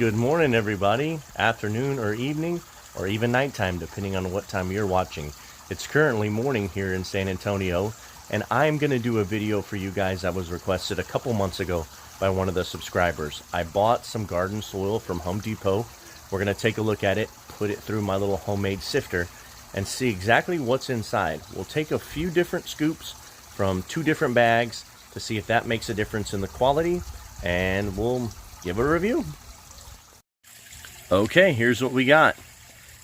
Good morning, everybody. Afternoon or evening, or even nighttime, depending on what time you're watching. It's currently morning here in San Antonio, and I'm going to do a video for you guys that was requested a couple months ago by one of the subscribers. I bought some garden soil from Home Depot. We're going to take a look at it, put it through my little homemade sifter, and see exactly what's inside. We'll take a few different scoops from 2 different bags to see if that makes a difference in the quality, and we'll give a review. Okay, here's what we got.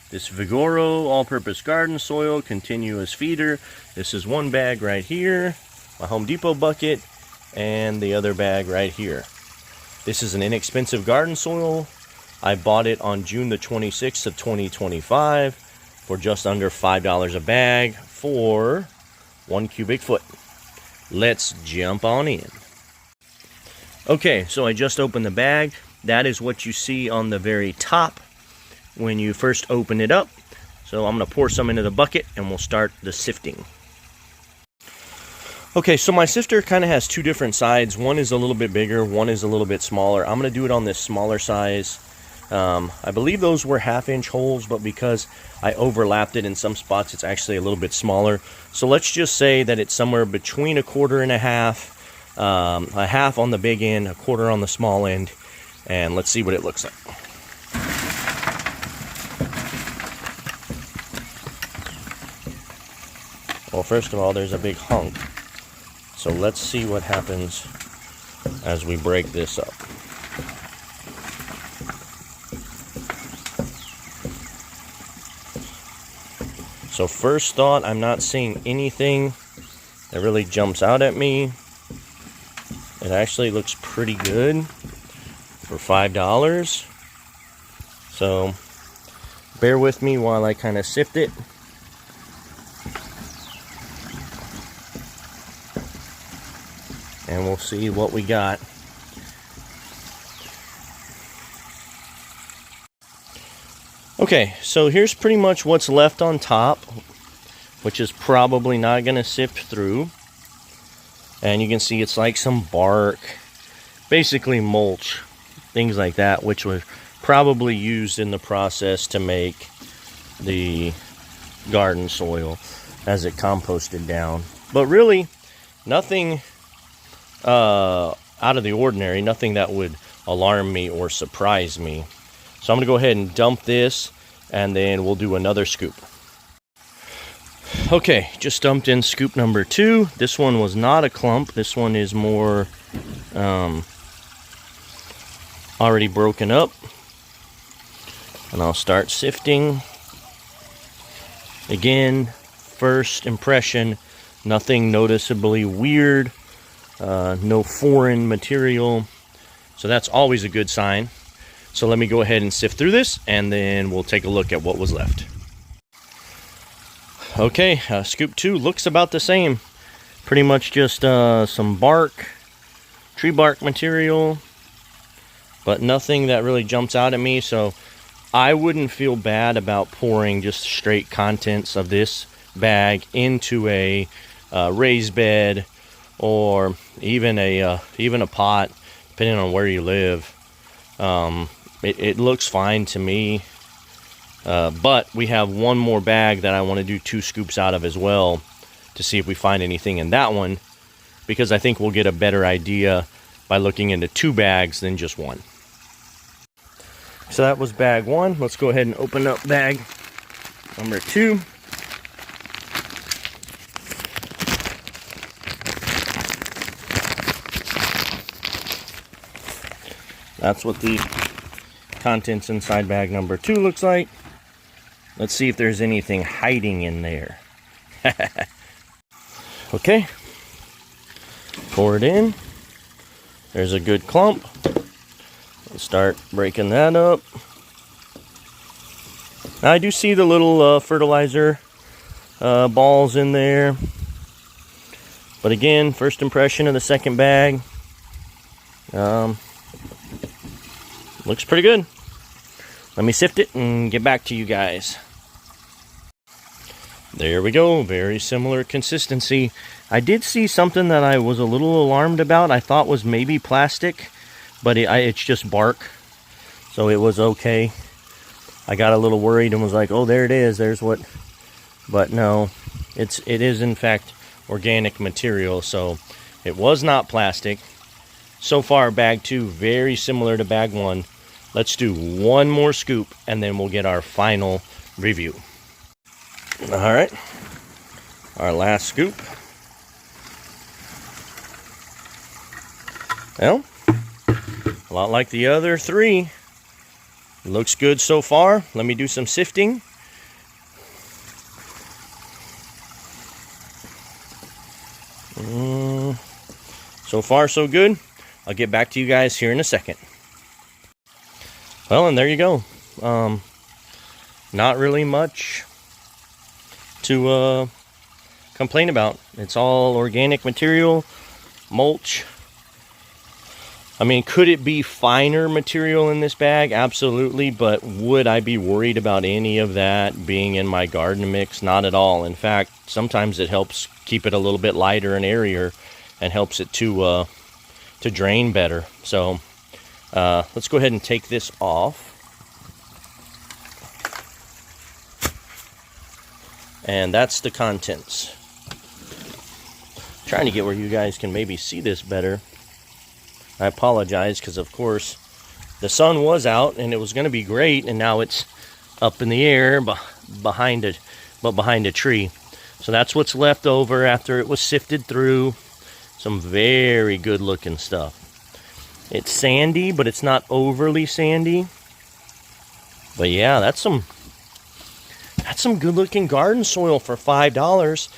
This Vigoro all-purpose garden soil continuous feeder. This is one bag right here, my Home Depot bucket, and the other bag right here. This is an inexpensive garden soil. I bought it on June the 26th of 2025 for just under $5 a bag for 1 cubic foot. Let's jump on in. Okay, so I just opened the bag. That is what you see on the very top when you first open it up. So I'm going to pour some into the bucket and we'll start the sifting. Okay, so my sifter kind of has 2 different sides. One is a little bit bigger, one is a little bit smaller. I'm going to do it on this smaller size. I believe those were 1/2-inch holes, but because I overlapped it in some spots, it's actually a little bit smaller. So let's just say that it's somewhere between 1/4 and 1/2, a half on the big end, 1/4 on the small end. And let's see what it looks like. Well, first of all, there's a big hunk. So let's see what happens as we break this up. So first thought, I'm not seeing anything that really jumps out at me. It actually looks pretty good for $5. So bear with me while I kind of sift it. And we'll see what we got. Okay, so here's pretty much what's left on top, which is probably not going to sift through. And you can see it's like some bark, basically mulch, things like that, which were probably used in the process to make the garden soil as it composted down. But really, nothing out of the ordinary, nothing that would alarm me or surprise me. So I'm going to go ahead and dump this, and then we'll do another scoop. Okay, just dumped in scoop number 2. This one was not a clump. This one is more already broken up. And I'll start sifting. Again, first impression, nothing noticeably weird. No foreign material. So that's always a good sign. So let me go ahead and sift through this, and then we'll take a look at what was left. Okay, scoop 2 looks about the same. Pretty much just some bark, tree bark material, but nothing that really jumps out at me. So I wouldn't feel bad about pouring just straight contents of this bag into a raised bed, or even a pot, depending on where you live. It looks fine to me. But we have one more bag that I want to do 2 scoops out of as well, to see if we find anything in that one, because I think we'll get a better idea by looking into 2 bags than just 1. So that was bag 1. Let's go ahead and open up bag number 2. That's what the contents inside bag number 2 looks like. Let's see if there's anything hiding in there. Okay. Pour it in. There's a good clump. Let's start breaking that up. Now I do see the little fertilizer balls in there. But again, first impression of the second bag. Looks pretty good. Let me sift it and get back to you guys. There we go. Very similar consistency. I did see something that I was a little alarmed about. I thought was maybe plastic, but it's just bark. So so it was okay. I got a little worried and was like, oh, there it is, there's what, but no, it is in fact organic material, so it was not plastic. So far, bag 2 very similar to bag 1. Let's do one more scoop and then we'll get our final review. All right, our last scoop. Well, a lot like the other 3. Looks good so far. Let me do some sifting. So far, so good. I'll get back to you guys here in a second. Well, and there you go. Not really much to complain about. It's all organic material, mulch. I mean, could it be finer material in this bag? Absolutely, but would I be worried about any of that being in my garden mix? Not at all. In fact, sometimes it helps keep it a little bit lighter and airier and helps it to drain better. So let's go ahead and take this off. And that's the contents. Trying to get where you guys can maybe see this better. I apologize because, of course, the sun was out and it was going to be great, and now it's up in the air behind a tree. So that's what's left over after it was sifted through. Some very good looking stuff. It's sandy, but it's not overly sandy. But yeah, that's some good looking garden soil for $5.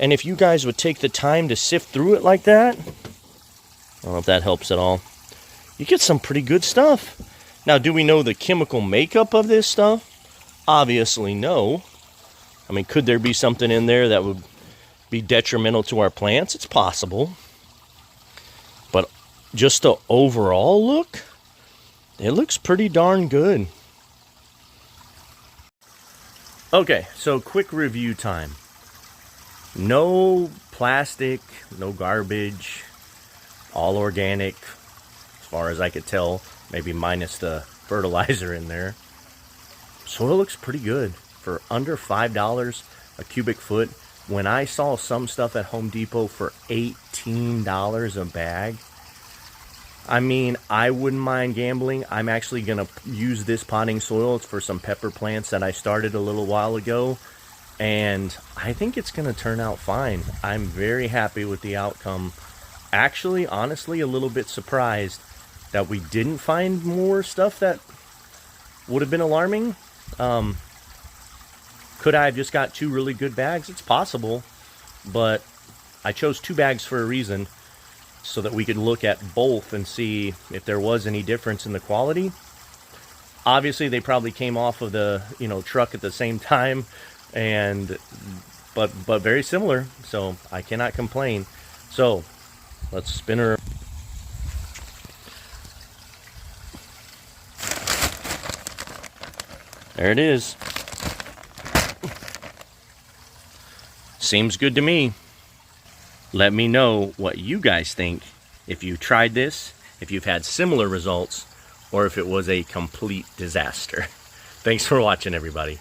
And if you guys would take the time to sift through it like that, I don't know if that helps at all, you get some pretty good stuff. Now, do we know the chemical makeup of this stuff? Obviously no. I mean, could there be something in there that would be detrimental to our plants? It's possible. But just the overall look, it looks pretty darn good. Okay, so quick review time. No plastic, no garbage, all organic, as far as I could tell, maybe minus the fertilizer in there. Soil looks pretty good for under $5 a cubic foot. When I saw some stuff at Home Depot for $18 a bag, I mean, I wouldn't mind gambling. I'm actually going to use this potting soil for some pepper plants that I started a little while ago, and I think it's going to turn out fine. I'm very happy with the outcome. Actually, honestly, a little bit surprised that we didn't find more stuff that would have been alarming. Could I have just got 2 really good bags? It's possible, but I chose 2 bags for a reason, so that we could look at both and see if there was any difference in the quality. Obviously, they probably came off of the truck at the same time, but very similar, so I cannot complain. So let's spin her. There it is. Seems good to me. Let me know what you guys think, if you tried this, if you've had similar results, or if it was a complete disaster. Thanks for watching, everybody.